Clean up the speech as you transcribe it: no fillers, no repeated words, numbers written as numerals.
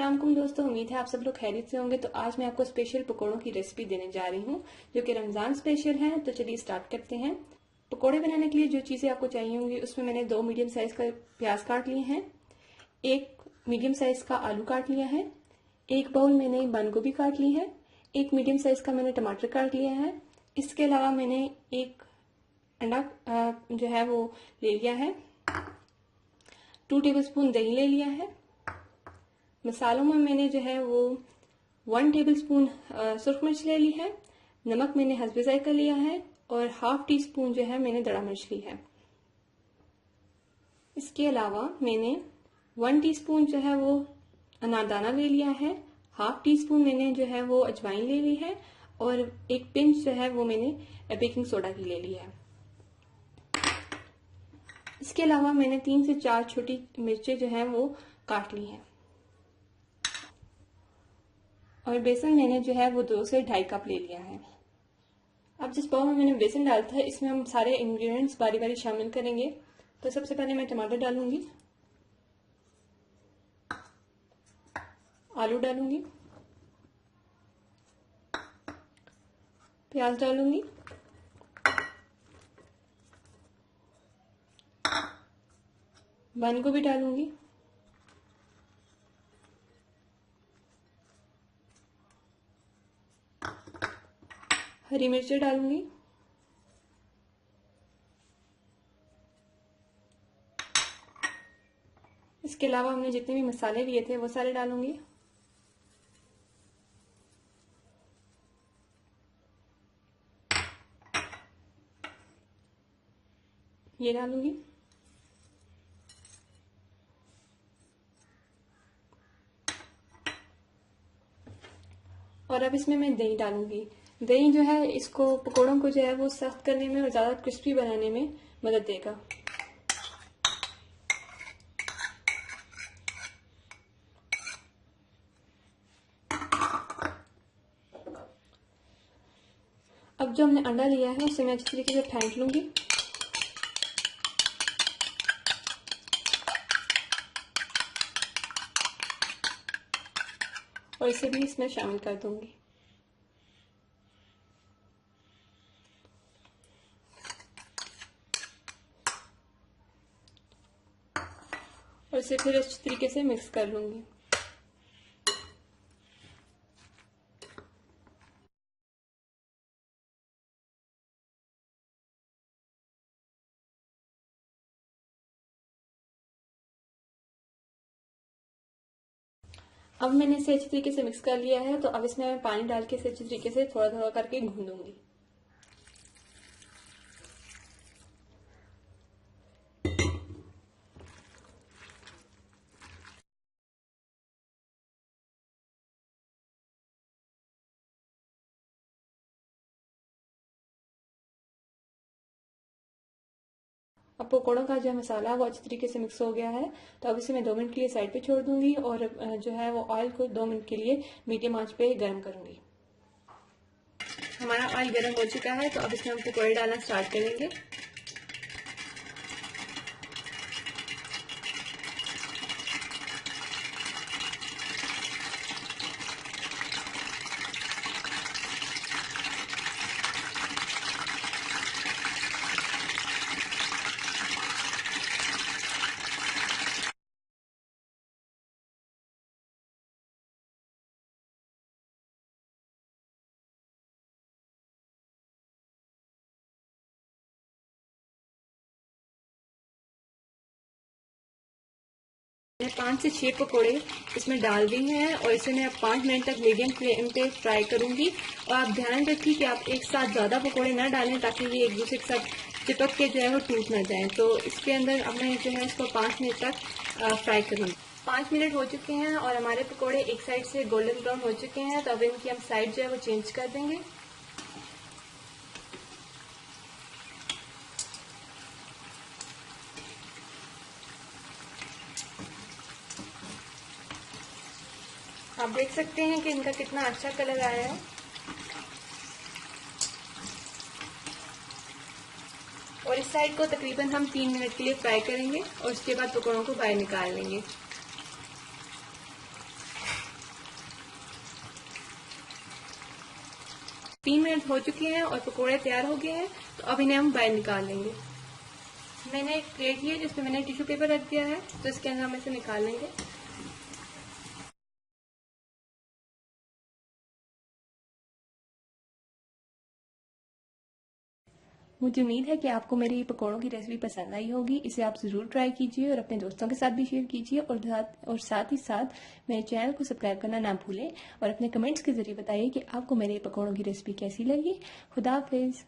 अस्सलाम वालेकुम दोस्तों, उम्मीद है आप सब लोग खैरियत से होंगे। तो आज मैं आपको स्पेशल पकौड़ों की रेसिपी देने जा रही हूँ जो कि रमज़ान स्पेशल है। तो चलिए स्टार्ट करते हैं। पकौड़े बनाने के लिए जो चीज़ें आपको चाहिए होंगी उसमें मैंने 2 मीडियम साइज़ का प्याज काट लिए हैं, 1 मीडियम साइज़ का आलू काट लिया है, 1 बाउल मैंने बंद गोभी काट ली है, 1 मीडियम साइज़ का मैंने टमाटर काट लिया है। इसके अलावा मैंने 1 अंडा जो है वो ले लिया है, 2 टेबलस्पून दही ले लिया है। मसालों में मैंने जो है वो 1 टेबलस्पून सुरख मिर्च ले ली है, नमक मैंने हस्बे जायका लिया है और ½ टीस्पून जो है मैंने दड़ा मिर्च ली है। इसके अलावा मैंने 1 टीस्पून जो है वो अनारदाना ले लिया है, ½ टीस्पून मैंने जो है वो अजवाइन ले ली है और 1 पिंच जो है वो मैंने बेकिंग सोडा की ले ली है। इसके अलावा मैंने 3 से 4 छोटी मिर्चें जो है वो काट ली हैं और बेसन मैंने जो है वो 2 से 2.5 कप ले लिया है। अब जिस बाउल में मैंने बेसन डाला था इसमें हम सारे इंग्रेडिएंट्स बारी बारी शामिल करेंगे। तो सबसे पहले मैं टमाटर डालूंगी, आलू डालूंगी, प्याज डालूंगी, बंद गोभी डालूंगी, हरी मिर्ची डालूंगी, इसके अलावा हमने जितने भी मसाले लिए थे वो सारे डालूंगी। ये डालूंगी, और अब इसमें मैं दही डालूंगी। दही जो है इसको पकोड़ों को जो है वो सख्त करने में और ज्यादा क्रिस्पी बनाने में मदद देगा। अब जो हमने अंडा लिया है उसे मैं अच्छी तरीके से फेंट लूंगी और इसे भी इसमें शामिल कर दूंगी। और इसे फिर अच्छी तरीके से मिक्स कर लूंगी। अब मैंने इसे अच्छी तरीके से मिक्स कर लिया है, तो अब इसमें मैं पानी डाल के इसे अच्छी तरीके से थोड़ा थोड़ा करके गूंदूंगी। अब पकौड़ों का जो मसाला वो अच्छी तरीके से मिक्स हो गया है, तो अब इसे मैं 2 मिनट के लिए साइड पे छोड़ दूंगी और जो है वो ऑयल को 2 मिनट के लिए मीडियम आंच पे गर्म करूंगी। हमारा ऑयल गर्म हो चुका है, तो अब इसमें हम पकौड़े डालना स्टार्ट करेंगे। मैंने 5 से 6 पकौड़े इसमें डाल दिए हैं और इसे मैं 5 मिनट तक मीडियम फ्लेम पे फ्राई करूंगी। और आप ध्यान रखिए कि आप एक साथ ज़्यादा पकौड़े ना डालें ताकि ये एक दूसरे के साथ चिपक के जो है वो टूट ना जाए। तो इसके अंदर अब मैं जो है इसको 5 मिनट तक फ्राई करूंगी। 5 मिनट हो चुके हैं और हमारे पकौड़े एक साइड से गोल्डन ब्राउन हो चुके हैं, तो अब इनकी हम साइड जो है वो चेंज कर देंगे। आप देख सकते हैं कि इनका कितना अच्छा कलर आया है। और इस साइड को तकरीबन हम 3 मिनट के लिए फ्राई करेंगे और उसके बाद पकौड़ों को बाहर निकाल लेंगे। 3 मिनट हो चुके हैं और पकोड़े तैयार हो गए हैं, तो अब इन्हें हम बाहर निकाल लेंगे। मैंने एक प्लेट ली है जिसमें मैंने टिश्यू पेपर रख दिया है, तो इसके अंदर हम इसे निकाल लेंगे। मुझे उम्मीद है कि आपको मेरी ये पकौड़ों की रेसिपी पसंद आई होगी। इसे आप ज़रूर ट्राई कीजिए और अपने दोस्तों के साथ भी शेयर कीजिए, और साथ ही साथ मेरे चैनल को सब्सक्राइब करना ना भूलें और अपने कमेंट्स के ज़रिए बताइए कि आपको मेरे पकौड़ों की रेसिपी कैसी लगी। खुदा हाफिज़।